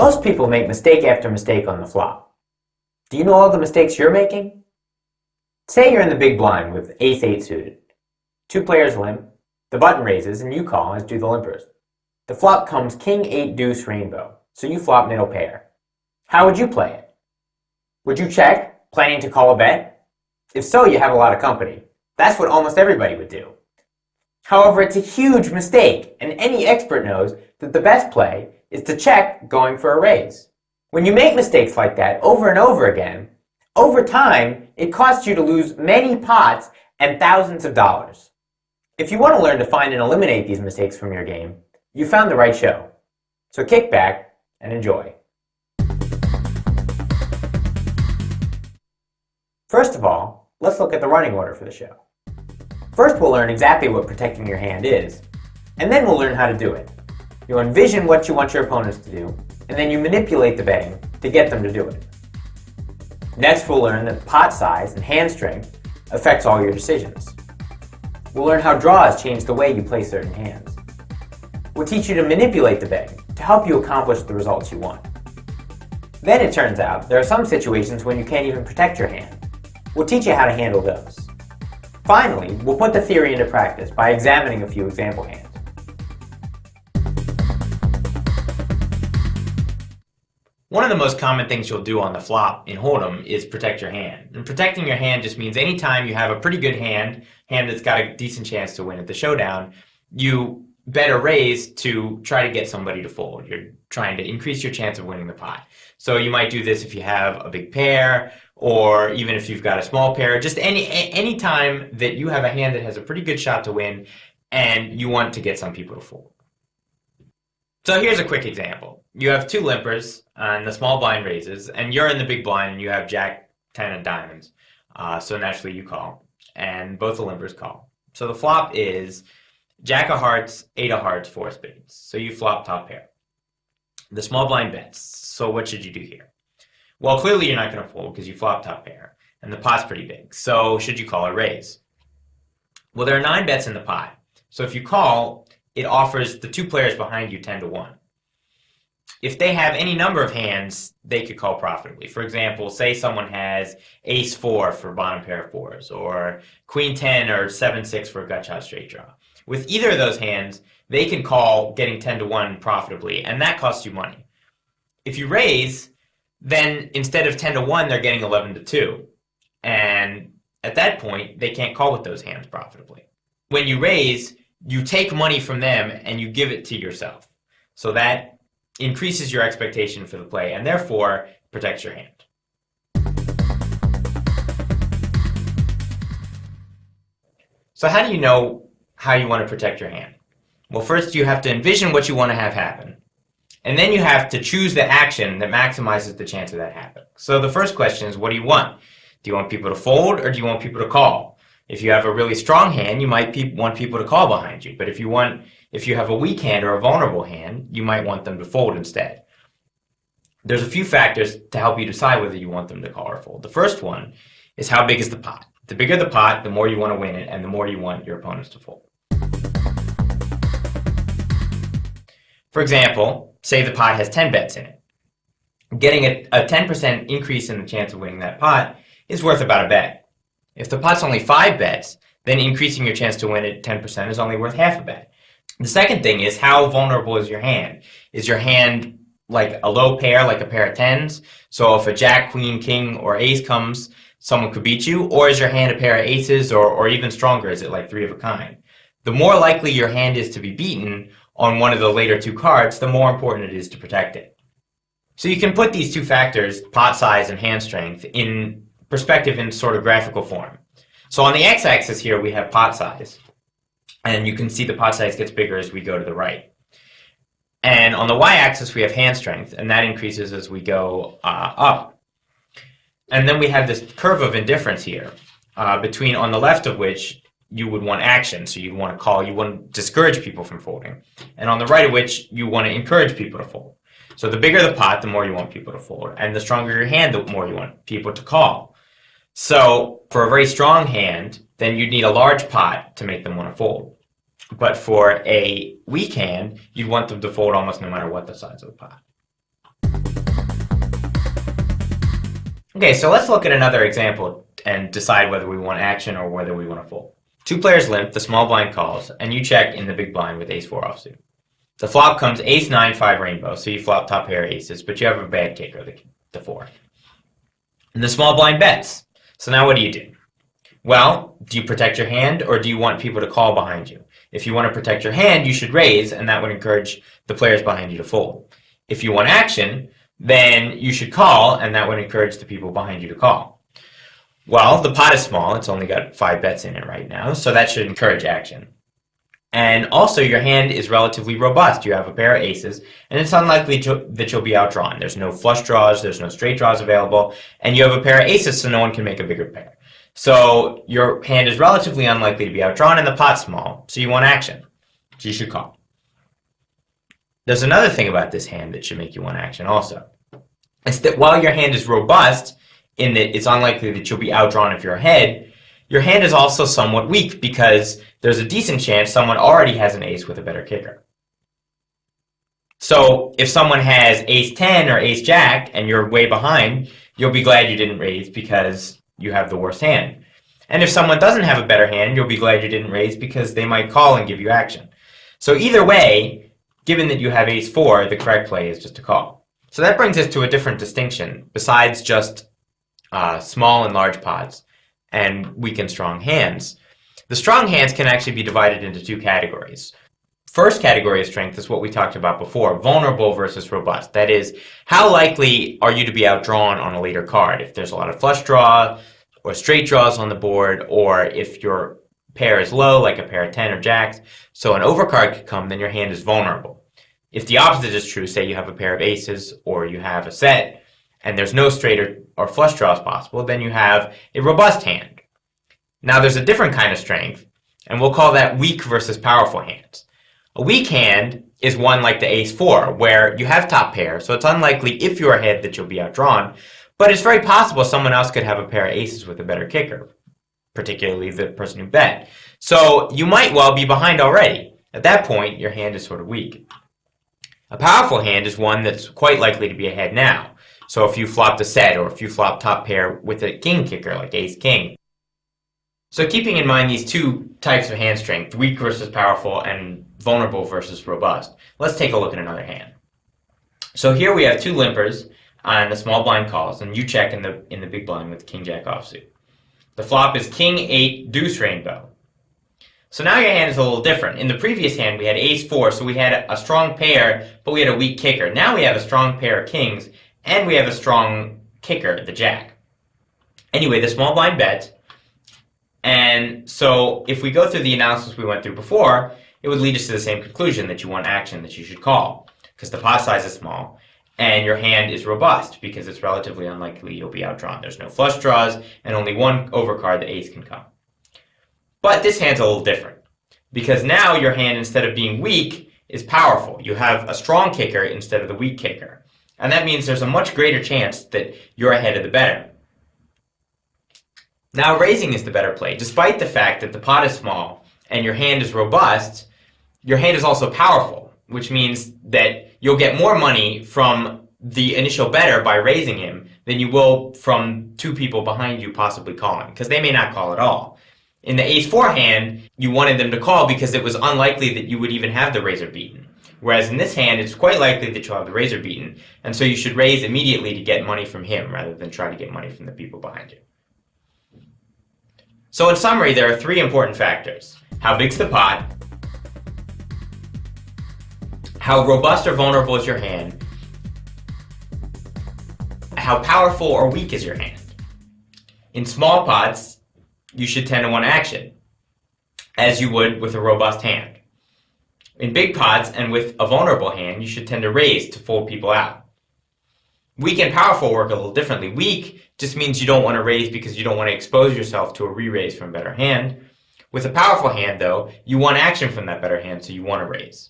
Most people make mistake after mistake on the flop. Do you know all the mistakes you're making? Say you're in the big blind with ace-8 suited. Two players limp, the button raises, and you call, as do the limpers. The flop comes king-8 deuce rainbow, so you flop middle pair. How would you play it? Would you check, planning to call a bet? If so, you have a lot of company. That's what almost everybody would do. However, it's a huge mistake, and any expert knows that the best play is to check going for a raise. When you make mistakes like that over and over again, over time, it costs you to lose many pots and thousands of dollars. If you want to learn to find and eliminate these mistakes from your game, you found the right show. So kick back and enjoy. First of all, let's look at the running order for the show. First, we'll learn exactly what protecting your hand is, and then we'll learn how to do it. You'll envision what you want your opponents to do, and then you manipulate the betting to get them to do it. Next, we'll learn that pot size and hand strength affects all your decisions. We'll learn how draws change the way you play certain hands. We'll teach you to manipulate the betting to help you accomplish the results you want. Then it turns out there are some situations when you can't even protect your hand. We'll teach you how to handle those. Finally, we'll put the theory into practice by examining a few example hands. One of the most common things you'll do on the flop in Hold'em is protect your hand. And protecting your hand just means anytime you have a pretty good hand that's got a decent chance to win at the showdown, you bet a raise to try to get somebody to fold. You're trying to increase your chance of winning the pot. So you might do this if you have a big pair, or even if you've got a small pair. Just any time that you have a hand that has a pretty good shot to win and you want to get some people to fold. So here's a quick example. You have two limpers and the small blind raises, and you're in the big blind and you have Jack 10 of diamonds. So naturally you call, and both the limpers call. So the flop is Jack of hearts, 8 of hearts, 4 spades. So you flop top pair. The small blind bets. So what should you do here? Well, clearly you're not going to fold because you flop top pair, and the pot's pretty big. So should you call or raise? Well, there are 9 bets in the pot. So if you call, it offers the two players behind you 10 to 1. If they have any number of hands, they could call profitably. For example, say someone has ace 4 for bottom pair of fours, or queen 10 or 7-6 for a gut shot straight draw. With either of those hands, they can call getting 10 to 1 profitably, and that costs you money. If you raise, then instead of 10 to 1, they're getting 11 to 2. And at that point, they can't call with those hands profitably. When you raise, you take money from them and you give it to yourself. So that increases your expectation for the play and therefore protects your hand. So how do you know how you want to protect your hand? Well, first you have to envision what you want to have happen. And then you have to choose the action that maximizes the chance of that happening. So the first question is, what do you want? Do you want people to fold or do you want people to call? If you have a really strong hand, you might want people to call behind you. But if you have a weak hand or a vulnerable hand, you might want them to fold instead. There's a few factors to help you decide whether you want them to call or fold. The first one is how big is the pot? The bigger the pot, the more you want to win it and the more you want your opponents to fold. For example, say the pot has 10 bets in it. Getting a 10% increase in the chance of winning that pot is worth about a bet. If the pot's only 5 bets, then increasing your chance to win it 10% is only worth half a bet. The second thing is, how vulnerable is your hand? Is your hand like a low pair, like a pair of 10s? So if a jack, queen, king, or ace comes, someone could beat you? Or is your hand a pair of aces, or even stronger? Is it like 3 of a kind? The more likely your hand is to be beaten on one of the later 2 cards, the more important it is to protect it. So you can put these 2 factors, pot size and hand strength, in perspective in sort of graphical form. So on the x-axis here we have pot size, and you can see the pot size gets bigger as we go to the right. And on the y-axis we have hand strength, and that increases as we go up. And then we have this curve of indifference here, between on the left of which you would want action, so you'd want to call, you want to discourage people from folding, and on the right of which you want to encourage people to fold. So the bigger the pot, the more you want people to fold, and the stronger your hand, the more you want people to call. So for a very strong hand, then you'd need a large pot to make them want to fold. But for a weak hand, you'd want them to fold almost no matter what the size of the pot. Okay, so let's look at another example and decide whether we want action or whether we want to fold. Two players limp, the small blind calls, and you check in the big blind with ace-4 offsuit. The flop comes ace-9-5 rainbow, so you flop top pair aces, but you have a bad kicker, the 4. And the small blind bets. So now what do? Well, do you protect your hand or do you want people to call behind you? If you want to protect your hand, you should raise, and that would encourage the players behind you to fold. If you want action, then you should call, and that would encourage the people behind you to call. Well, the pot is small. It's only got 5 bets in it right now, so that should encourage action. And also, your hand is relatively robust. You have a pair of aces, and it's unlikely that you'll be outdrawn. There's no flush draws, there's no straight draws available, and you have a pair of aces, so no one can make a bigger pair. So your hand is relatively unlikely to be outdrawn, and the pot's small, so you want action. So you should call. There's another thing about this hand that should make you want action also. It's that while your hand is robust, in that it's unlikely that you'll be outdrawn if you're ahead, your hand is also somewhat weak because there's a decent chance someone already has an ace with a better kicker. So if someone has ace-10 or ace-jack and you're way behind, you'll be glad you didn't raise because you have the worst hand. And if someone doesn't have a better hand, you'll be glad you didn't raise because they might call and give you action. So either way, given that you have ace-4, the correct play is just to call. So that brings us to a different distinction besides just small and large pots and weak and strong hands. The strong hands can actually be divided into 2 categories. First category of strength is what we talked about before, vulnerable versus robust. That is, how likely are you to be outdrawn on a later card? If there's a lot of flush draw or straight draws on the board, or if your pair is low, like a pair of 10 or jacks, so an overcard could come, then your hand is vulnerable. If the opposite is true, say you have a pair of aces or you have a set, and there's no straight or flush draws possible, then you have a robust hand. Now there's a different kind of strength, and we'll call that weak versus powerful hands. A weak hand is one like the ace-4, where you have top pair, so it's unlikely if you're ahead that you'll be outdrawn, but it's very possible someone else could have a pair of aces with a better kicker, particularly the person who bet. So you might well be behind already. At that point, your hand is sort of weak. A powerful hand is one that's quite likely to be ahead now. So if you flopped a set or if you flopped top pair with a king kicker like ace-king. So keeping in mind these 2 types of hand strength, weak versus powerful and vulnerable versus robust, let's take a look at another hand. So here we have 2 limpers on the small blind calls, and you check in the big blind with king-jack offsuit. The flop is king-8 deuce rainbow. So now your hand is a little different. In the previous hand we had ace-4, so we had a strong pair, but we had a weak kicker. Now we have a strong pair of kings, and we have a strong kicker, the jack. Anyway, the small blind bets. And so if we go through the analysis we went through before, it would lead us to the same conclusion that you want action, that you should call, because the pot size is small, and your hand is robust, because it's relatively unlikely you'll be outdrawn. There's no flush draws, and only one overcard, the ace, can come. But this hand's a little different, because now your hand, instead of being weak, is powerful. You have a strong kicker instead of the weak kicker. And that means there's a much greater chance that you're ahead of the better. Now raising is the better play. Despite the fact that the pot is small and your hand is robust, your hand is also powerful, which means that you'll get more money from the initial bettor by raising him than you will from 2 people behind you possibly calling, because they may not call at all. In the ace-4 hand, you wanted them to call because it was unlikely that you would even have the razor beaten. Whereas in this hand, it's quite likely that you'll have the razor beaten, and so you should raise immediately to get money from him rather than try to get money from the people behind you. So in summary, there are 3 important factors. How big's the pot? How robust or vulnerable is your hand? How powerful or weak is your hand? In small pots, you should tend to want action, as you would with a robust hand. In big pots and with a vulnerable hand, you should tend to raise to fold people out. Weak and powerful work a little differently. Weak just means you don't want to raise because you don't want to expose yourself to a re-raise from a better hand. With a powerful hand, though, you want action from that better hand, so you want to raise.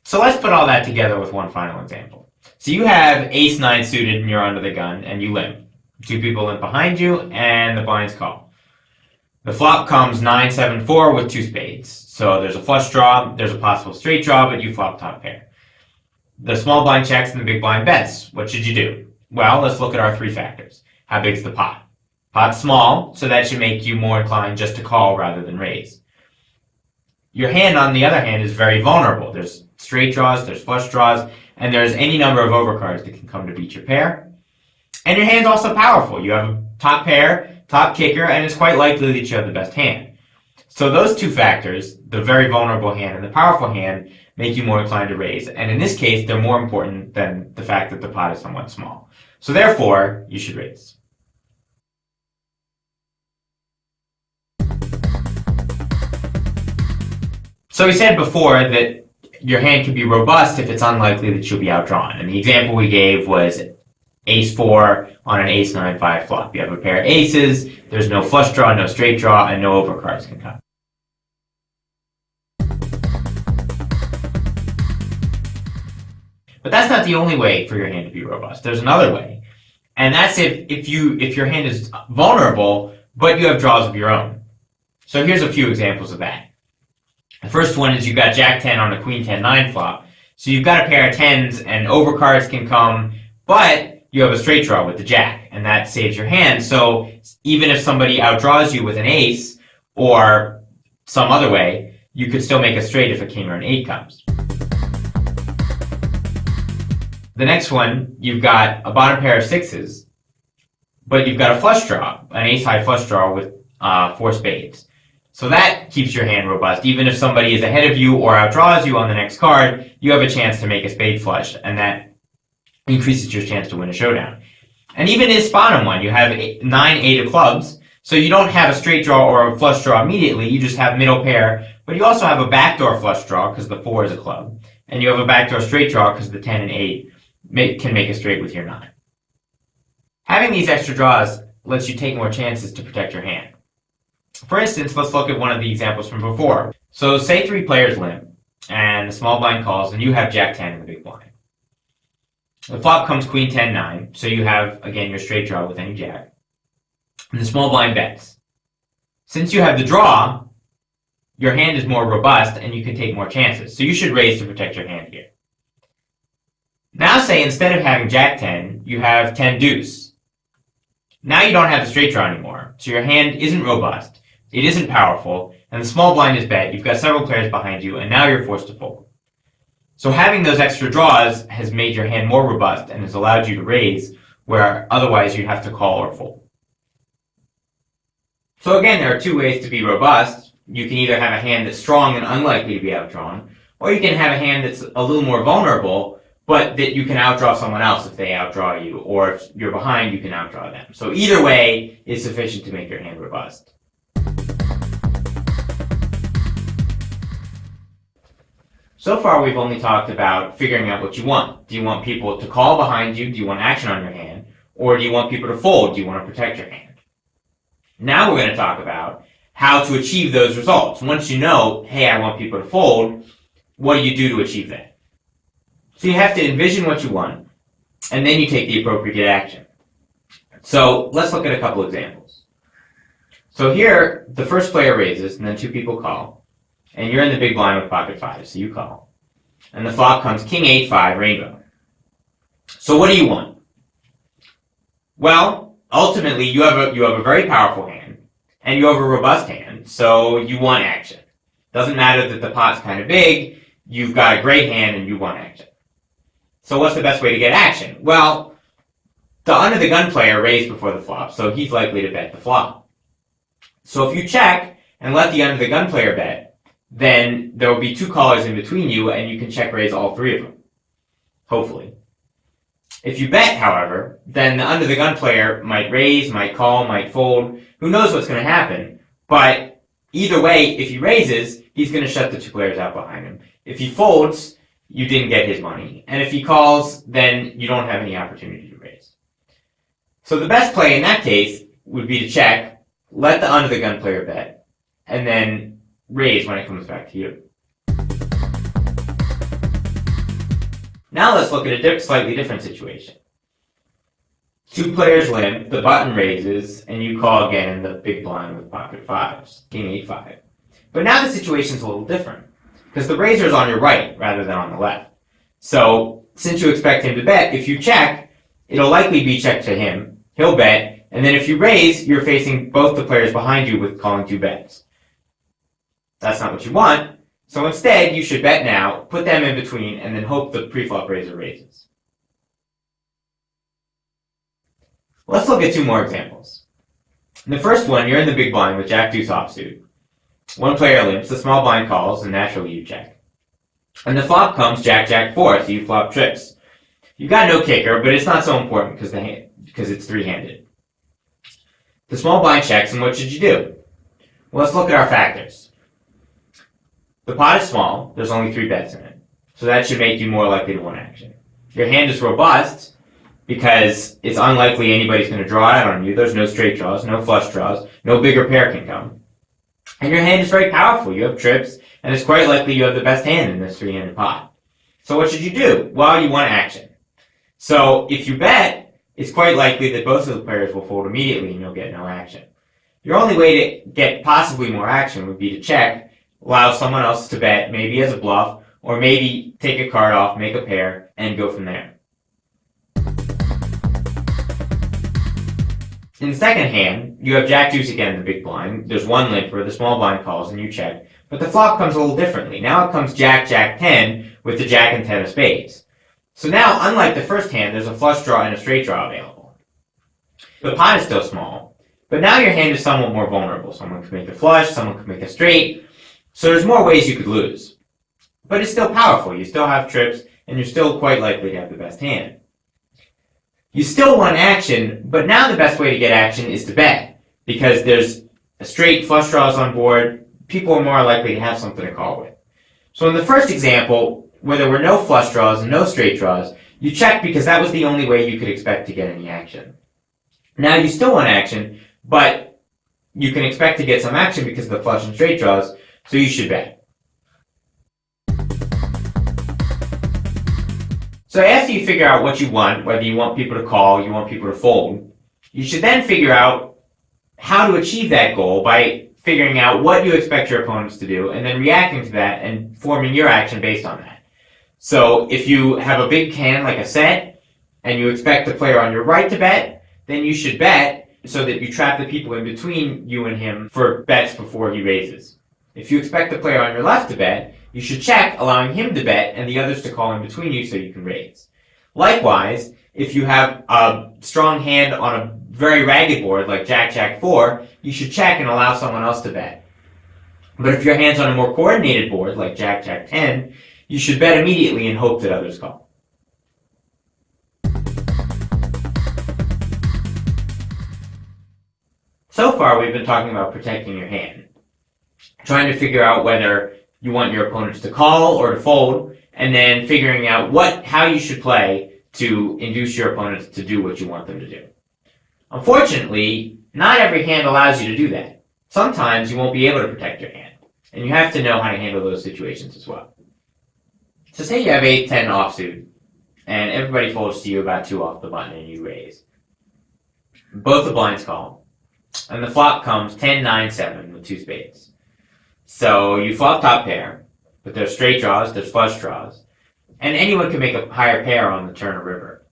So let's put all that together with one final example. So you have ace-9 suited and you're under the gun and you limp. 2 people limp behind you and the blinds call. The flop comes 9-7-4 with 2 spades. So there's a flush draw, there's a possible straight draw, but you flop top pair. The small blind checks and the big blind bets. What should you do? Well, let's look at our three factors. How big's the pot? Pot's small, so that should make you more inclined just to call rather than raise. Your hand, on the other hand, is very vulnerable. There's straight draws, there's flush draws, and there's any number of overcards that can come to beat your pair. And your hand's also powerful. You have a top pair, top kicker, and it's quite likely that you have the best hand. So those two factors, the very vulnerable hand and the powerful hand, make you more inclined to raise. And in this case, they're more important than the fact that the pot is somewhat small. So therefore, you should raise. So we said before that your hand can be robust if it's unlikely that you'll be outdrawn. And the example we gave was ace-4 on an ace-9-5 flop. You have a pair of aces, there's no flush draw, no straight draw, and no overcards can come. But that's not the only way for your hand to be robust. There's another way. And that's if your hand is vulnerable, but you have draws of your own. So here's a few examples of that. The first one is you've got Jack 10 on a Queen 10-9 flop. So you've got a pair of tens and overcards can come, but you have a straight draw with the Jack, and that saves your hand. So even if somebody outdraws you with an ace or some other way, you could still make a straight if a king or an 8 comes. The next one, you've got a bottom pair of sixes, but you've got a flush draw, an ace-high flush draw with 4 spades. So that keeps your hand robust. Even if somebody is ahead of you or outdraws you on the next card, you have a chance to make a spade flush, and that increases your chance to win a showdown. And even his bottom one, you have 9-8 of clubs, so you don't have a straight draw or a flush draw immediately, you just have middle pair, but you also have a backdoor flush draw because the 4 is a club, and you have a backdoor straight draw because the 10 and 8 can make a straight with your 9. Having these extra draws lets you take more chances to protect your hand. For instance, let's look at one of the examples from before. So say 3 players limp, and the small blind calls, and you have Jack 10 in the big blind. The flop comes Queen 10-9, so you have, again, your straight draw with any Jack. And the small blind bets. Since you have the draw, your hand is more robust, and you can take more chances. So you should raise to protect your hand here. Now say instead of having Jack 10, you have 10 deuce. Now you don't have the straight draw anymore, so your hand isn't robust. It isn't powerful, and the small blind is bet. You've got several players behind you, and now you're forced to fold. So having those extra draws has made your hand more robust and has allowed you to raise, where otherwise you'd have to call or fold. So again, there are 2 ways to be robust. You can either have a hand that's strong and unlikely to be outdrawn, or you can have a hand that's a little more vulnerable, but that you can outdraw someone else if they outdraw you, or if you're behind, you can outdraw them. So either way is sufficient to make your hand robust. So far, we've only talked about figuring out what you want. Do you want people to call behind you? Do you want action on your hand? Or do you want people to fold? Do you want to protect your hand? Now we're going to talk about how to achieve those results. Once you know, hey, I want people to fold, what do you do to achieve that? So you have to envision what you want, and then you take the appropriate action. So let's look at a couple examples. So here, the first player raises, and then 2 people call. And you're in the big blind with pocket 5, so you call. And the flop comes King 8-5 rainbow. So what do you want? Well, ultimately you have a very powerful hand, and you have a robust hand, so you want action. Doesn't matter that the pot's kind of big, you've got a great hand and you want action. So what's the best way to get action? Well, the under the gun player raised before the flop, so he's likely to bet the flop. So if you check and let the under the gun player bet, then there will be 2 callers in between you, and you can check raise all 3 of them. Hopefully. If you bet, however, then the under the gun player might raise, might call, might fold. Who knows what's going to happen? But either way, if he raises, he's going to shut the 2 players out behind him. If he folds, you didn't get his money. And if he calls, then you don't have any opportunity to raise. So the best play in that case would be to check, let the under the gun player bet, and then raise when it comes back to you. Now let's look at a slightly different situation. 2 players limp, the button raises, and you call again in the big blind with pocket 5s, King 8-5. But now the situation's a little different, because the raiser's on your right rather than on the left. So since you expect him to bet, if you check, it'll likely be check to him. He'll bet, and then if you raise, you're facing both the players behind you with calling two bets. That's not what you want, so instead you should bet now, put them in between, and then hope the preflop raiser raises. Let's look at two more examples. In the first one, you're in the big blind with Jack-Deuce offsuit. One player limps, the small blind calls, and naturally you check. And the flop comes Jack-Jack-4, so you flop trips. You've got no kicker, but it's not so important because it's three-handed. The small blind checks, and what should you do? Well, let's look at our factors. The pot is small, there's only 3 bets in it, so that should make you more likely to win action. Your hand is robust, because it's unlikely anybody's going to draw out on you. There's no straight draws, no flush draws, no bigger pair can come. And your hand is very powerful. You have trips, and it's quite likely you have the best hand in this three-handed pot. So what should you do? Well, you want action. So if you bet, it's quite likely that both of the players will fold immediately and you'll get no action. Your only way to get possibly more action would be to check, allow someone else to bet, maybe as a bluff, or maybe take a card off, make a pair, and go from there. In the second hand, you have Jack-Deuce again in the big blind. There's one limper, the small blind calls, and you check. But the flop comes a little differently. Now it comes Jack-Jack-10 with the Jack and 10 of spades. So now, unlike the first hand, there's a flush draw and a straight draw available. The pot is still small, but now your hand is somewhat more vulnerable. Someone could make a flush, someone could make a straight, so there's more ways you could lose. But it's still powerful. You still have trips, and you're still quite likely to have the best hand. You still want action, but now the best way to get action is to bet, because there's a straight flush draws on board, people are more likely to have something to call with. So in the first example, where there were no flush draws and no straight draws, you checked because that was the only way you could expect to get any action. Now you still want action, but you can expect to get some action because of the flush and straight draws, so you should bet. So after you figure out what you want, whether you want people to call, you want people to fold, you should then figure out how to achieve that goal by figuring out what you expect your opponents to do and then reacting to that and forming your action based on that. So if you have a big hand like a set and you expect the player on your right to bet, then you should bet so that you trap the people in between you and him for bets before he raises. If you expect the player on your left to bet, you should check, allowing him to bet and the others to call in between you so you can raise. Likewise, if you have a strong hand on a very ragged board like Jack-Jack-4, you should check and allow someone else to bet. But if your hand's on a more coordinated board like Jack-Jack-10, you should bet immediately and hope that others call. So far, we've been talking about protecting your hand, trying to figure out whether you want your opponents to call or to fold, and then figuring out how you should play to induce your opponents to do what you want them to do. Unfortunately, not every hand allows you to do that. Sometimes you won't be able to protect your hand, and you have to know how to handle those situations as well. So say you have 8-10 offsuit, and everybody folds to you about 2 off the button and you raise. Both the blinds call, and the flop comes 10-9-7 with 2 spades. So you flop top pair, but there's straight draws, there's flush draws, and anyone can make a higher pair on the turn or river.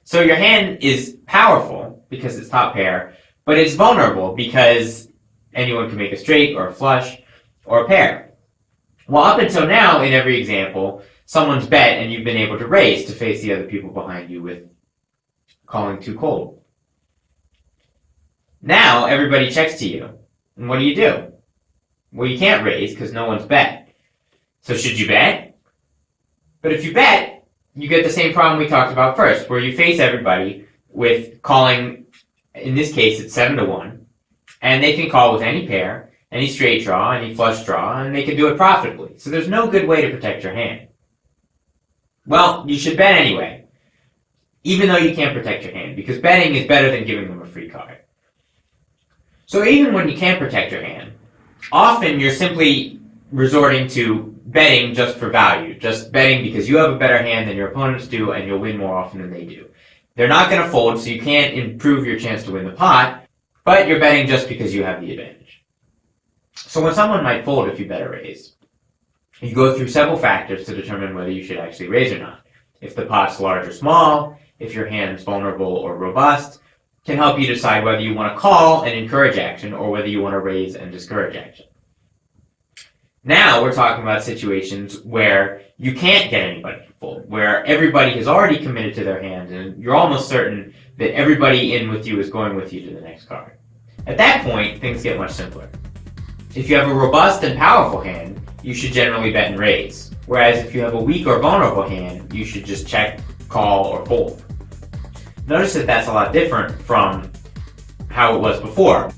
So your hand is powerful because it's top pair, but it's vulnerable because anyone can make a straight or a flush or a pair. Well, up until now, in every example, someone's bet and you've been able to raise to face the other people behind you with calling too cold. Now, everybody checks to you. And what do? Well, you can't raise because no one's bet. So should you bet? But if you bet, you get the same problem we talked about first, where you face everybody with calling, in this case, it's 7-1, and they can call with any pair, any straight draw, any flush draw, and they can do it profitably. So there's no good way to protect your hand. Well, you should bet anyway, even though you can't protect your hand, because betting is better than giving them a free card. So even when you can't protect your hand, often you're simply resorting to betting just for value, just betting because you have a better hand than your opponents do and you'll win more often than they do. They're not going to fold, so you can't improve your chance to win the pot, but you're betting just because you have the advantage. So when someone might fold if you bet a raise, you go through several factors to determine whether you should actually raise or not. if the pot's large or small, if your hand's vulnerable or robust, can help you decide whether you want to call and encourage action or whether you want to raise and discourage action. Now we're talking about situations where you can't get anybody to fold, where everybody has already committed to their hand and you're almost certain that everybody in with you is going with you to the next card. At that point, things get much simpler. If you have a robust and powerful hand, you should generally bet and raise. Whereas if you have a weak or vulnerable hand, you should just check, call, or fold. Notice that that's a lot different from how it was before.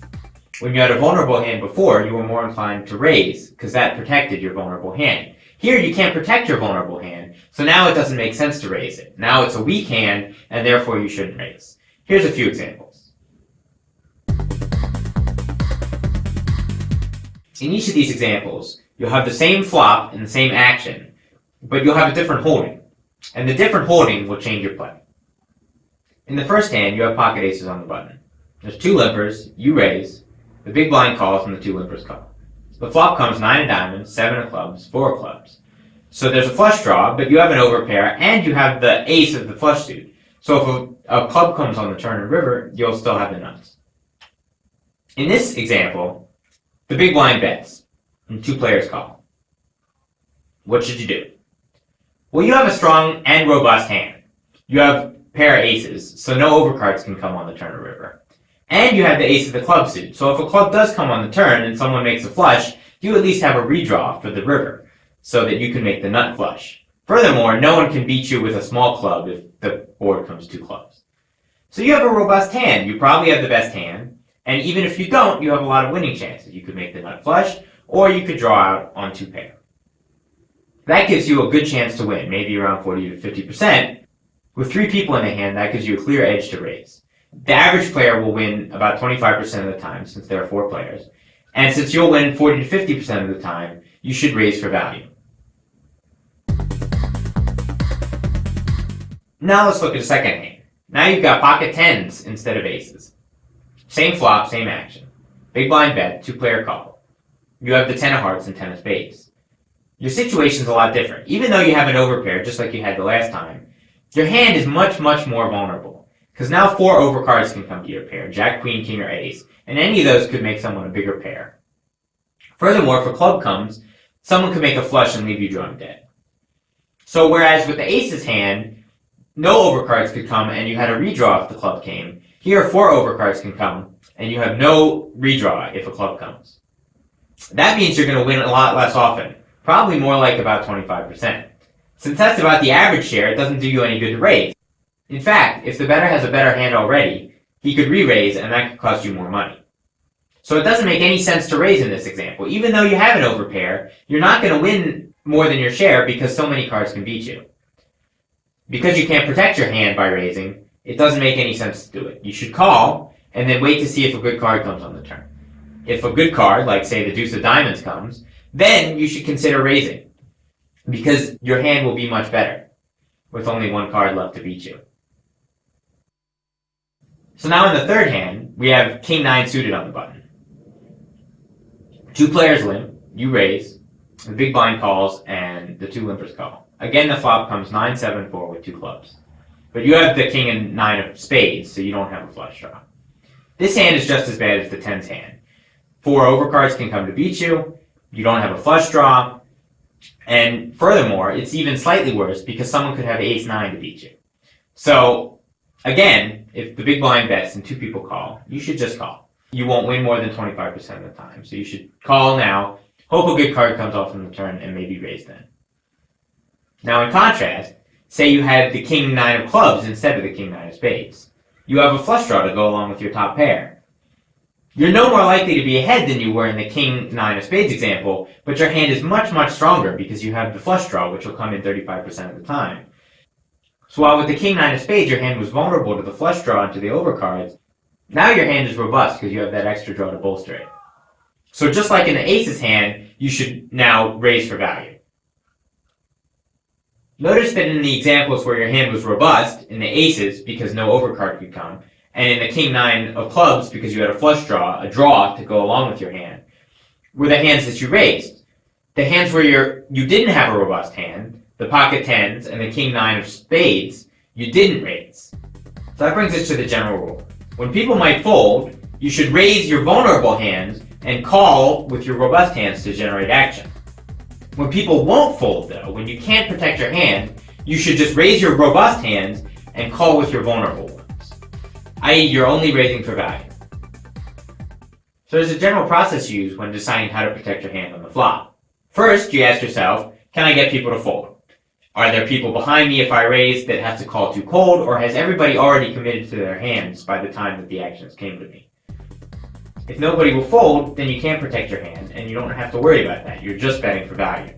When you had a vulnerable hand before, you were more inclined to raise, because that protected your vulnerable hand. Here, you can't protect your vulnerable hand, so now it doesn't make sense to raise it. Now it's a weak hand, and therefore you shouldn't raise. Here's a few examples. In each of these examples, you'll have the same flop and the same action, but you'll have a different holding. And the different holding will change your play. In the first hand, you have pocket aces on the button. There's two limpers, you raise, the big blind calls, and the two limpers call. The flop comes 9 of diamonds, 7 of clubs, 4 of clubs. So there's a flush draw, but you have an overpair, and you have the ace of the flush suit. So if a club comes on the turn and river, you'll still have the nuts. In this example, the big blind bets, and two players call. What should you do? Well, you have a strong and robust hand. You have pair of aces, so no overcards can come on the turn or river. And you have the ace of the club suit, so if a club does come on the turn and someone makes a flush, you at least have a redraw for the river, so that you can make the nut flush. Furthermore, no one can beat you with a small club if the board comes two clubs. So you have a robust hand. You probably have the best hand, and even if you don't, you have a lot of winning chances. You could make the nut flush, or you could draw out on two pair. That gives you a good chance to win, maybe around 40 to 50%. With three people in the hand, that gives you a clear edge to raise. The average player will win about 25% of the time, since there are 4 players. And since you'll win 40 to 50% of the time, you should raise for value. Now let's look at the second hand. Now you've got pocket tens instead of aces. Same flop, same action. Big blind bet, 2-player call. You have the 10 of hearts and 10 of spades. Your situation's a lot different. Even though you have an overpair, just like you had the last time, your hand is much, much more vulnerable. Because now 4 overcards can come to your pair, jack, queen, king, or ace, and any of those could make someone a bigger pair. Furthermore, if a club comes, someone could make a flush and leave you drawing dead. So whereas with the ace's hand, no overcards could come and you had a redraw if the club came, here 4 overcards can come and you have no redraw if a club comes. That means you're going to win a lot less often, probably more like about 25%. Since that's about the average share, it doesn't do you any good to raise. In fact, if the bettor has a better hand already, he could re-raise and that could cost you more money. So it doesn't make any sense to raise in this example. Even though you have an overpair, you're not going to win more than your share because so many cards can beat you. Because you can't protect your hand by raising, it doesn't make any sense to do it. You should call and then wait to see if a good card comes on the turn. If a good card, like say the deuce of diamonds comes, then you should consider raising because your hand will be much better with only 1 card left to beat you. So now in the third hand, we have king 9 suited on the button. 2 players limp, you raise, the big blind calls, and the 2 limpers call. Again, the flop comes 9, 7, 4 with 2 clubs. But you have the king and 9 of spades, so you don't have a flush draw. This hand is just as bad as the 10's hand. 4 overcards can come to beat you, you don't have a flush draw, and furthermore, it's even slightly worse because someone could have ace 9 to beat you. So, again, if the big blind bets and 2 people call, you should just call. You won't win more than 25% of the time, so you should call now, hope a good card comes off on the turn, and maybe raise then. Now in contrast, say you had the king 9 of clubs instead of the king 9 of spades. You have a flush draw to go along with your top pair. You're no more likely to be ahead than you were in the king 9 of spades example, but your hand is much, much stronger because you have the flush draw, which will come in 35% of the time. So while with the king 9 of spades your hand was vulnerable to the flush draw and to the overcards, now your hand is robust because you have that extra draw to bolster it. So just like in the ace's hand, you should now raise for value. Notice that in the examples where your hand was robust, in the aces because no overcard could come, and in the king 9 of clubs because you had a flush draw, a draw to go along with your hand, were the hands that you raised. The hands where you didn't have a robust hand, the pocket tens, and the king nine of spades, you didn't raise. So that brings us to the general rule. When people might fold, you should raise your vulnerable hands and call with your robust hands to generate action. When people won't fold, though, when you can't protect your hand, you should just raise your robust hands and call with your vulnerable ones, i.e. you're only raising for value. So there's a general process used when deciding how to protect your hand on the flop. First, you ask yourself, can I get people to fold? Are there people behind me if I raise that have to call too cold, or has everybody already committed to their hands by the time that the actions came to me? If nobody will fold, then you can't protect your hand, and you don't have to worry about that. You're just betting for value.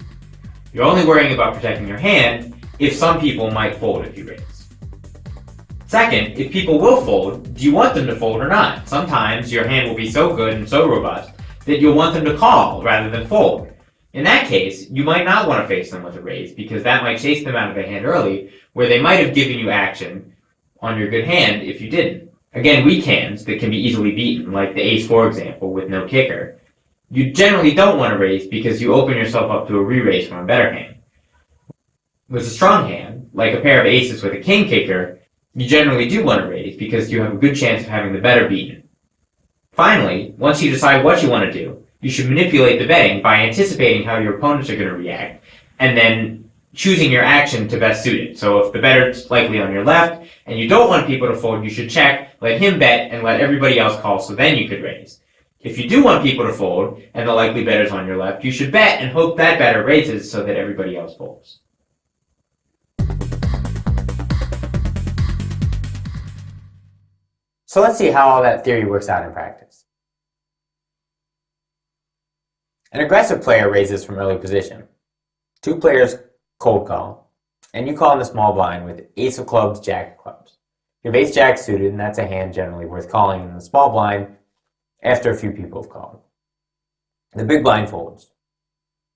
You're only worrying about protecting your hand if some people might fold if you raise. Second, if people will fold, do you want them to fold or not? Sometimes your hand will be so good and so robust that you'll want them to call rather than fold. In that case, you might not want to face them with a raise because that might chase them out of the hand early, where they might have given you action on your good hand if you didn't. Again, weak hands that can be easily beaten, like the ace-4 example with no kicker, you generally don't want to raise because you open yourself up to a re-raise from a better hand. With a strong hand, like a pair of aces with a king kicker, you generally do want to raise because you have a good chance of having the better beaten. Finally, once you decide what you want to do, you should manipulate the betting by anticipating how your opponents are going to react, and then choosing your action to best suit it. So if the better's likely on your left, and you don't want people to fold, you should check, let him bet, and let everybody else call, so then you could raise. If you do want people to fold, and the likely better's on your left, you should bet and hope that better raises so that everybody else folds. So let's see how all that theory works out in practice. An aggressive player raises from early position. Two players cold call, and you call in the small blind with ace of clubs, jack of clubs. You have ace jack suited, and that's a hand generally worth calling in the small blind after a few people have called. The big blind folds.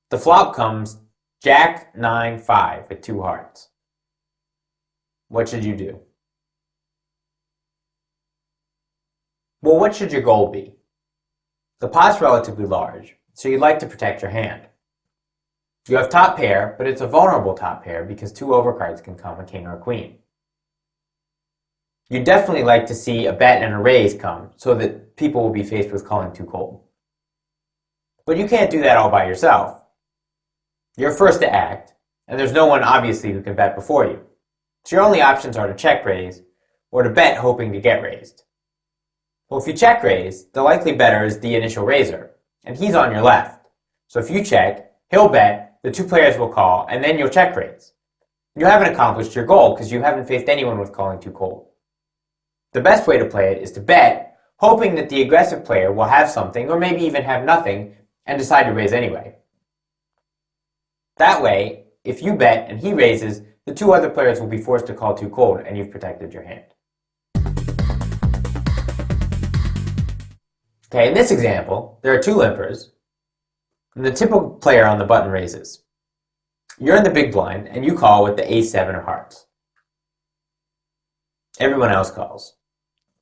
The flop comes jack 9-5 with two hearts. What should you do? Well, what should your goal be? The pot's relatively large, so you'd like to protect your hand. You have top pair, but it's a vulnerable top pair because two overcards can come, a king or a queen. You'd definitely like to see a bet and a raise come so that people will be faced with calling too cold. But you can't do that all by yourself. You're first to act, and there's no one obviously who can bet before you. So your only options are to check raise or to bet hoping to get raised. Well, if you check raise, the likely better is the initial raiser, and he's on your left. So if you check, he'll bet, the two players will call, and then you'll check raise. You haven't accomplished your goal because you haven't faced anyone with calling too cold. The best way to play it is to bet, hoping that the aggressive player will have something, or maybe even have nothing, and decide to raise anyway. That way, if you bet and he raises, the two other players will be forced to call too cold, and you've protected your hand. Okay, in this example, there are two limpers, and the typical player on the button raises. You're in the big blind, and you call with the ace-7 of hearts. Everyone else calls.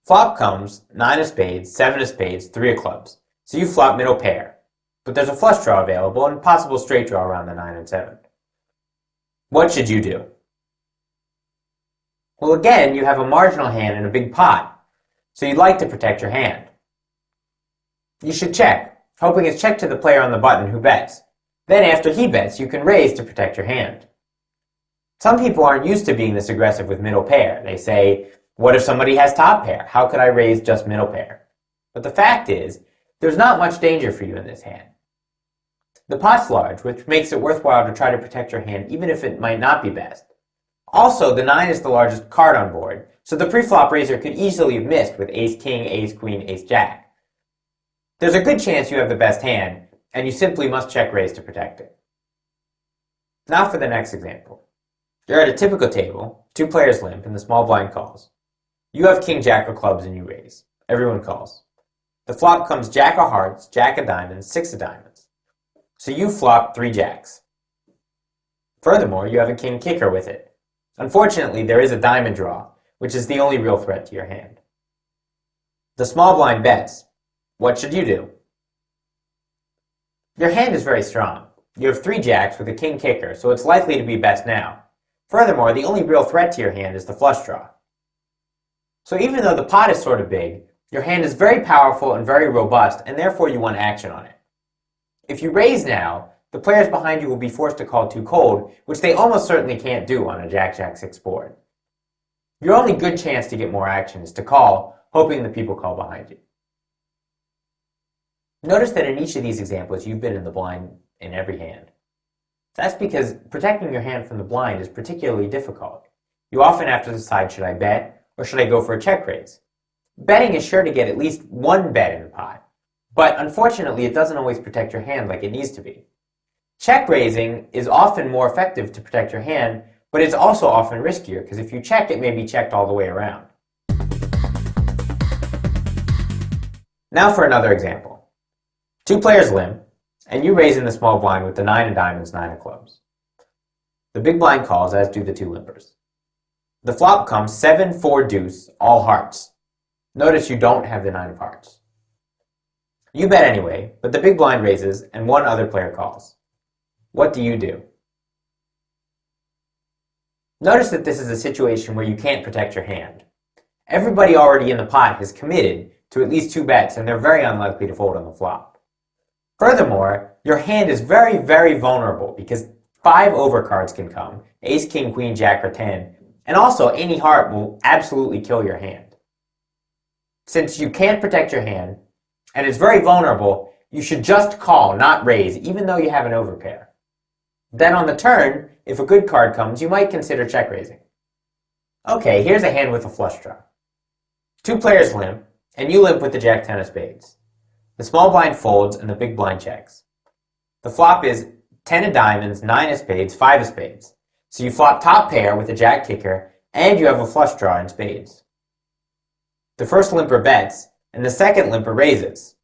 Flop comes 9 of spades, 7 of spades, 3 of clubs. So you flop middle pair, but there's a flush draw available and possible straight draw around the 9 and 7. What should you do? Well, again, you have a marginal hand in a big pot, so you'd like to protect your hand. You should check, hoping it's checked to the player on the button who bets. Then after he bets, you can raise to protect your hand. Some people aren't used to being this aggressive with middle pair. They say, what if somebody has top pair? How could I raise just middle pair? But the fact is, there's not much danger for you in this hand. The pot's large, which makes it worthwhile to try to protect your hand even if it might not be best. Also, the 9 is the largest card on board, so the pre-flop raiser could easily have missed with ace-king, ace-queen, ace-jack. There's a good chance you have the best hand, and you simply must check raise to protect it. Now for the next example. You're at a typical table, two players limp, and the small blind calls. You have king jack of clubs and you raise. Everyone calls. The flop comes jack of hearts, jack of diamonds, 6 of diamonds. So you flop 3 jacks. Furthermore, you have a king kicker with it. Unfortunately, there is a diamond draw, which is the only real threat to your hand. The small blind bets. What should you do? Your hand is very strong. You have 3 jacks with a king kicker, so it's likely to be best now. Furthermore, the only real threat to your hand is the flush draw. So even though the pot is sort of big, your hand is very powerful and very robust, and therefore you want action on it. If you raise now, the players behind you will be forced to call too cold, which they almost certainly can't do on a Jack-Jack-6 board. Your only good chance to get more action is to call, hoping the people call behind you. Notice that in each of these examples, you've been in the blind in every hand. That's because protecting your hand from the blind is particularly difficult. You often have to decide, should I bet or should I go for a check raise? Betting is sure to get at least one bet in the pot, but unfortunately it doesn't always protect your hand like it needs to be. Check raising is often more effective to protect your hand, but it's also often riskier because if you check, it may be checked all the way around. Now for another example. 2 players limp, and you raise in the small blind with the 9 of diamonds, 9 of clubs. The big blind calls, as do the 2 limpers. The flop comes 7, 4 deuce, all hearts. Notice you don't have the 9 of hearts. You bet anyway, but the big blind raises and one other player calls. What do you do? Notice that this is a situation where you can't protect your hand. Everybody already in the pot has committed to at least 2 bets, and they're very unlikely to fold on the flop. Furthermore, your hand is very, very vulnerable because 5 overcards can come, ace, king, queen, jack, or 10, and also any heart will absolutely kill your hand. Since you can't protect your hand, and it's very vulnerable, you should just call, not raise, even though you have an overpair. Then on the turn, if a good card comes, you might consider check raising. Okay, here's a hand with a flush draw. 2 players limp, and you limp with the jack 10 of spades. The small blind folds and the big blind checks. The flop is 10 of diamonds, 9 of spades, 5 of spades. So you flop top pair with a jack kicker, and you have a flush draw in spades. The first limper bets, and the second limper raises.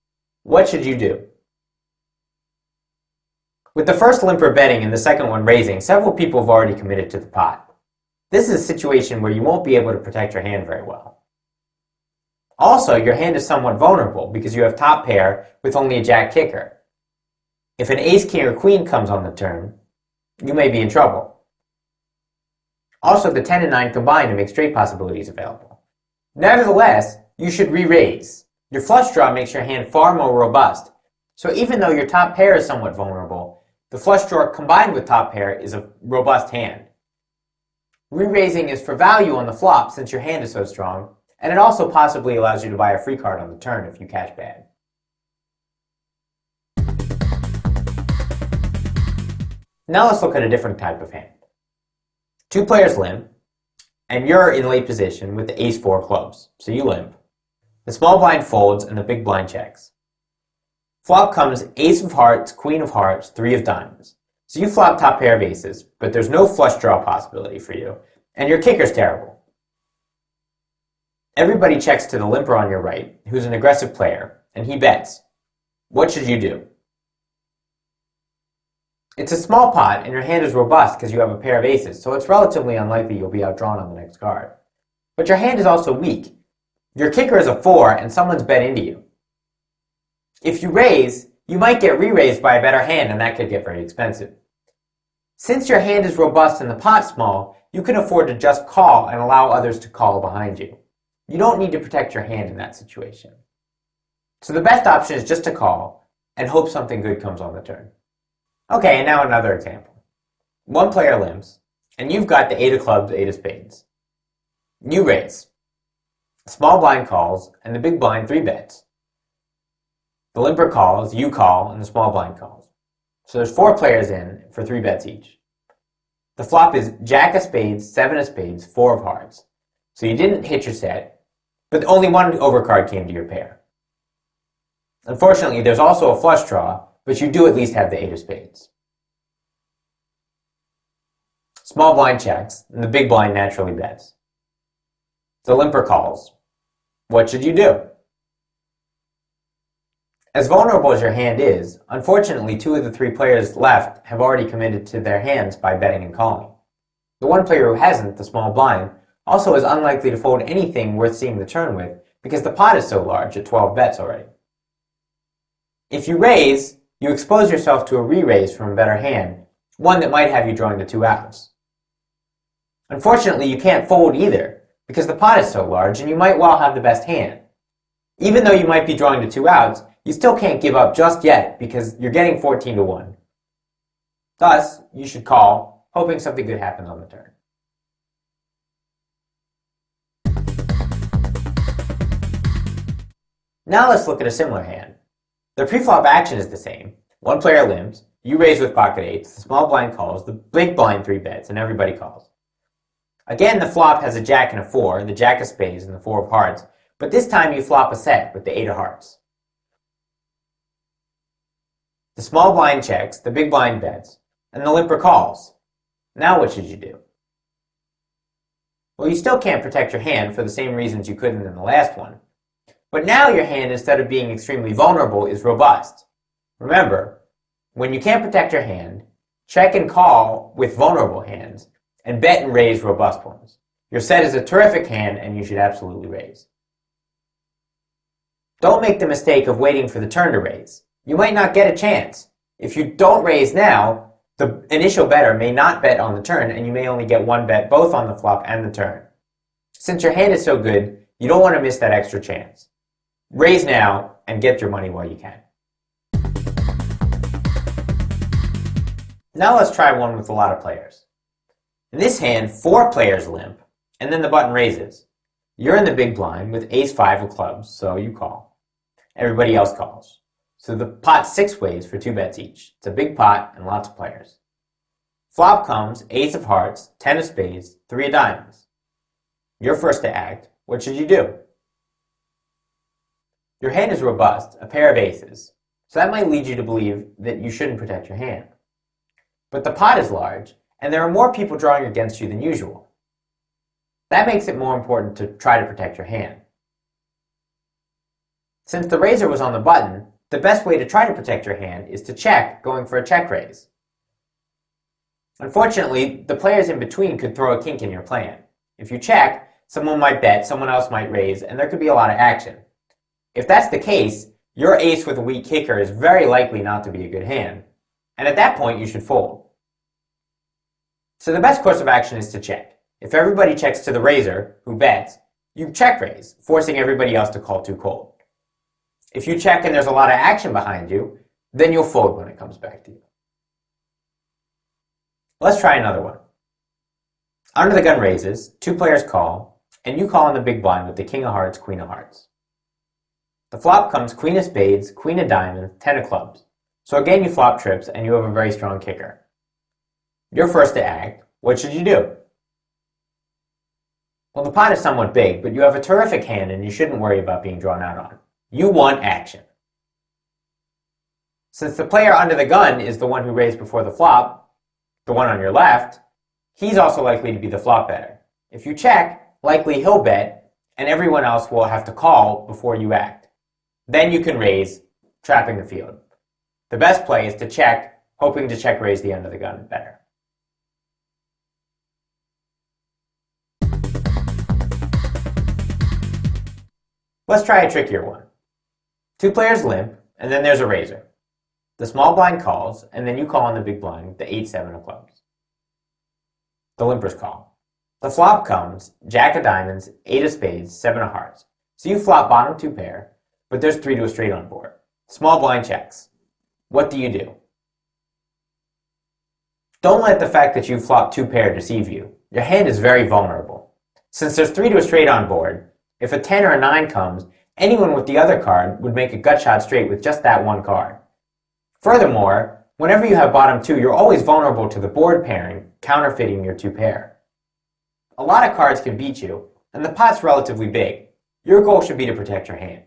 What should you do? With the first limper betting and the second one raising, several people have already committed to the pot. This is a situation where you won't be able to protect your hand very well. Also, your hand is somewhat vulnerable because you have top pair with only a jack kicker. If an ace, king, or queen comes on the turn, you may be in trouble. Also, the 10 and 9 combine to make straight possibilities available. Nevertheless, you should re-raise. Your flush draw makes your hand far more robust, so even though your top pair is somewhat vulnerable, the flush draw combined with top pair is a robust hand. Re-raising is for value on the flop since your hand is so strong, and it also possibly allows you to buy a free card on the turn if you catch bad. Now let's look at a different type of hand. 2 players limp, and you're in late position with the ace 4 clubs, so you limp. The small blind folds and the big blind checks. Flop comes ace of hearts, queen of hearts, 3 of diamonds. So you flop top pair of aces, but there's no flush draw possibility for you, and your kicker's terrible. Everybody checks to the limper on your right, who's an aggressive player, and he bets. What should you do? It's a small pot, and your hand is robust because you have a pair of aces, so it's relatively unlikely you'll be outdrawn on the next card. But your hand is also weak. Your kicker is a 4, and someone's bet into you. If you raise, you might get re-raised by a better hand, and that could get very expensive. Since your hand is robust and the pot small, you can afford to just call and allow others to call behind you. You don't need to protect your hand in that situation. So the best option is just to call and hope something good comes on the turn. Okay, and now another example. 1 player limps, and you've got the 8 of clubs, 8 of spades. You raise. The small blind calls, and the big blind 3 bets. The limper calls, you call, and the small blind calls. So there's 4 players in for 3 bets each. The flop is jack of spades, 7 of spades, 4 of hearts. So you didn't hit your set, but only one overcard came to your pair. Unfortunately, there's also a flush draw, but you do at least have the 8 of spades. Small blind checks, and the big blind naturally bets. The limper calls. What should you do? As vulnerable as your hand is, unfortunately 2 of the 3 players left have already committed to their hands by betting and calling. The one player who hasn't, the small blind, also is unlikely to fold anything worth seeing the turn with because the pot is so large at 12 bets already. If you raise, you expose yourself to a re-raise from a better hand, one that might have you drawing the 2 outs. Unfortunately, you can't fold either, because the pot is so large and you might well have the best hand. Even though you might be drawing the 2 outs, you still can't give up just yet because you're getting 14-1. Thus, you should call, hoping something good happens on the turn. Now let's look at a similar hand. The pre-flop action is the same. One player limps, you raise with pocket eights, the small blind calls, the big blind 3 bets, and everybody calls. Again, the flop has a jack and a 4, the jack of spades and the 4 of hearts, but this time you flop a set with the 8 of hearts. The small blind checks, the big blind bets, and the limper calls. Now what should you do? Well, you still can't protect your hand for the same reasons you couldn't in the last one. But now your hand, instead of being extremely vulnerable, is robust. Remember, when you can't protect your hand, check and call with vulnerable hands, and bet and raise robust ones. Your set is a terrific hand, and you should absolutely raise. Don't make the mistake of waiting for the turn to raise. You might not get a chance. If you don't raise now, the initial better may not bet on the turn, and you may only get 1 bet both on the flop and the turn. Since your hand is so good, you don't want to miss that extra chance. Raise now and get your money while you can. Now let's try one with a lot of players. In this hand, 4 players limp, and then the button raises. You're in the big blind with ace-5 of clubs, so you call. Everybody else calls. So the pot's 6 ways for 2 bets each. It's a big pot and lots of players. Flop comes ace of hearts, 10 of spades, 3 of diamonds. You're first to act. What should you do? Your hand is robust, a pair of aces, so that might lead you to believe that you shouldn't protect your hand. But the pot is large, and there are more people drawing against you than usual. That makes it more important to try to protect your hand. Since the raiser was on the button, the best way to try to protect your hand is to check, going for a check raise. Unfortunately, the players in between could throw a kink in your plan. If you check, someone might bet, someone else might raise, and there could be a lot of action. If that's the case, your ace with a weak kicker is very likely not to be a good hand, and at that point you should fold. So the best course of action is to check. If everybody checks to the raiser, who bets, you check raise, forcing everybody else to call too cold. If you check and there's a lot of action behind you, then you'll fold when it comes back to you. Let's try another one. Under the gun raises, 2 players call, and you call in the big blind with the king of hearts, queen of hearts. The flop comes queen of spades, queen of diamonds, 10 of clubs. So again you flop trips and you have a very strong kicker. You're first to act. What should you do? Well, the pot is somewhat big, but you have a terrific hand and you shouldn't worry about being drawn out on. You want action. Since the player under the gun is the one who raised before the flop, the one on your left, he's also likely to be the flop better. If you check, likely he'll bet, and everyone else will have to call before you act. Then you can raise, trapping the field. The best play is to check, hoping to check raise the under the gun better. Let's try a trickier one. 2 players limp, and then there's a raiser. The small blind calls, and then you call on the big blind with the 8-7 of clubs. The limpers call. The flop comes, jack of diamonds, 8 of spades, 7 of hearts. So you flop bottom 2 pair, but there's 3 to a straight on board. Small blind checks. What do you do? Don't let the fact that you flop 2 pair deceive you. Your hand is very vulnerable. Since there's 3 to a straight on board, if a 10 or a 9 comes, anyone with the other card would make a gut shot straight with just that one card. Furthermore, whenever you have bottom 2, you're always vulnerable to the board pairing, counterfeiting your 2 pair. A lot of cards can beat you, and the pot's relatively big. Your goal should be to protect your hand.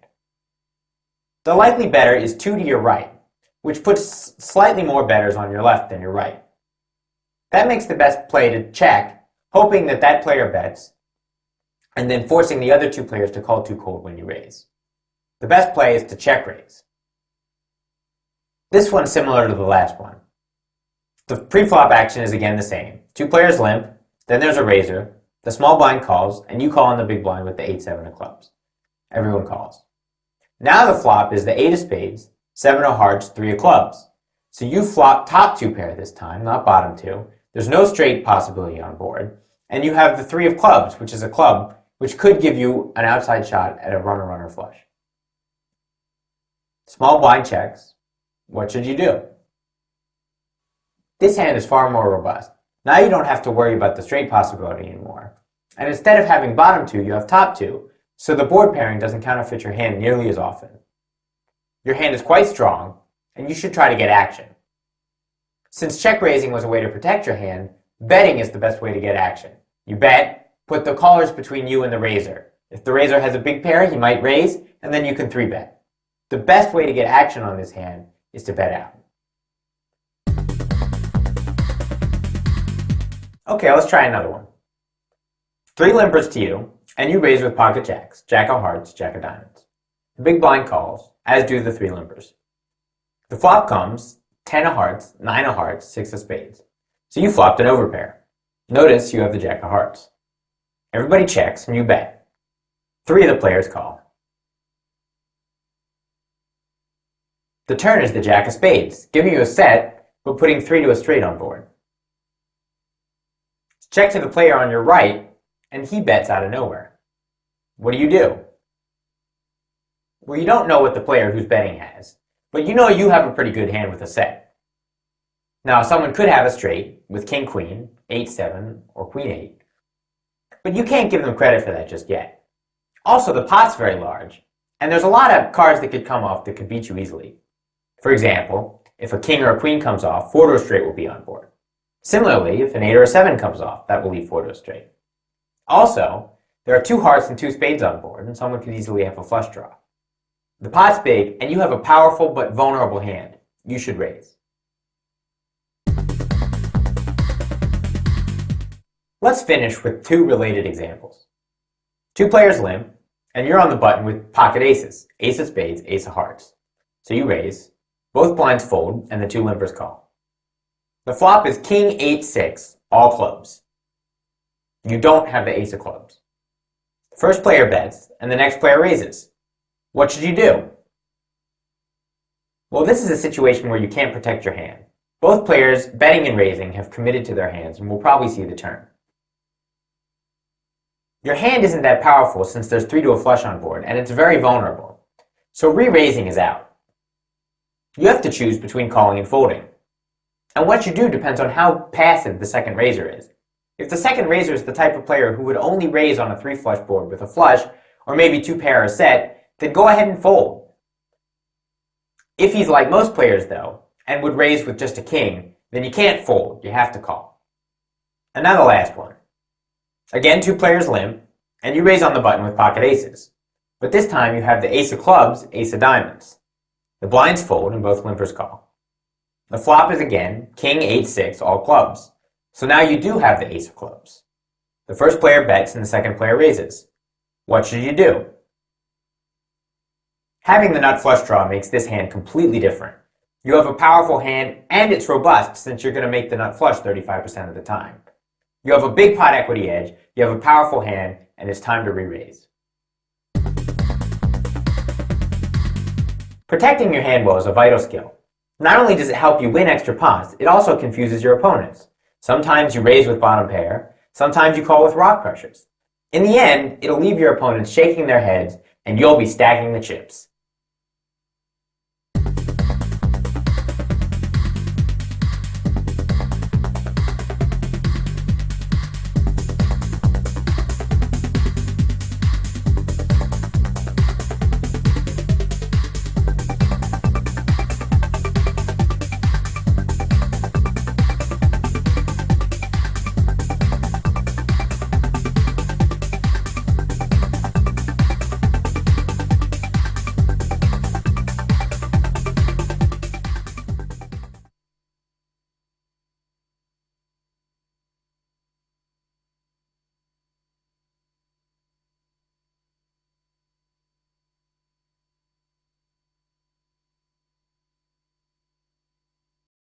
The likely better is 2 to your right, which puts slightly more bettors on your left than your right. That makes the best play to check, hoping that that player bets, and then forcing the other 2 players to call too cold when you raise. The best play is to check raise. This one's similar to the last one. The pre-flop action is again the same. 2 players limp, then there's a raiser, the small blind calls, and you call on the big blind with the 8-7 of clubs. Everyone calls. Now the flop is the 8 of spades, 7 of hearts, 3 of clubs. So you flop top 2 pair this time, not bottom 2. There's no straight possibility on board. And you have the 3 of clubs, which is a club, which could give you an outside shot at a runner-runner flush. Small blind checks. What should you do? This hand is far more robust. Now you don't have to worry about the straight possibility anymore. And instead of having bottom 2, you have top 2, so the board pairing doesn't counterfeit your hand nearly as often. Your hand is quite strong, and you should try to get action. Since check raising was a way to protect your hand, betting is the best way to get action. You bet, put the callers between you and the raiser. If the raiser has a big pair, he might raise, and then you can 3-bet. The best way to get action on this hand is to bet out. Okay, let's try another one. 3 limpers to you, and you raise with pocket jacks, jack of hearts, jack of diamonds. The big blind calls, as do the 3 limpers. The flop comes 10 of hearts, 9 of hearts, 6 of spades. So you flopped an overpair. Notice you have the jack of hearts. Everybody checks and you bet. 3 of the players call. The turn is the jack of spades, giving you a set, but putting 3 to a straight on board. Check to the player on your right, and he bets out of nowhere. What do? Well, you don't know what the player who's betting has, but you know you have a pretty good hand with a set. Now, someone could have a straight with king-queen, 8-7, or queen-8, but you can't give them credit for that just yet. Also, the pot's very large, and there's a lot of cards that could come off that could beat you easily. For example, if a king or a queen comes off, 4 to a straight will be on board. Similarly, if an 8 or a 7 comes off, that will leave 4 to a straight. Also, there are 2 hearts and 2 spades on board, and someone could easily have a flush draw. The pot's big, and you have a powerful but vulnerable hand. You should raise. Let's finish with 2 related examples. 2 players limp, and you're on the button with pocket aces, ace of spades, ace of hearts. So you raise, both blinds fold, and the 2 limpers call. The flop is king 8-6, all clubs. You don't have the ace of clubs. The first player bets, and the next player raises. What should you do? Well, this is a situation where you can't protect your hand. Both players, betting and raising, have committed to their hands and will probably see the turn. Your hand isn't that powerful since there's 3 to a flush on board, and it's very vulnerable. So re-raising is out. You have to choose between calling and folding. And what you do depends on how passive the second raiser is. If the second raiser is the type of player who would only raise on a 3 flush board with a flush, or maybe 2 pair or set, then go ahead and fold. If he's like most players though, and would raise with just a king, then you can't fold, you have to call. And now the last one. Again, 2 players limp, and you raise on the button with pocket aces. But this time you have the ace of clubs, ace of diamonds. The blinds fold and both limpers call. The flop is again king 8-6, all clubs. So now you do have the ace of clubs. The first player bets and the second player raises. What should you do? Having the nut flush draw makes this hand completely different. You have a powerful hand and it's robust since you're going to make the nut flush 35% of the time. You have a big pot equity edge, you have a powerful hand, and it's time to re-raise. Protecting your hand well is a vital skill. Not only does it help you win extra pots, it also confuses your opponents. Sometimes you raise with bottom pair, sometimes you call with rock crushers. In the end, it'll leave your opponents shaking their heads and you'll be stacking the chips.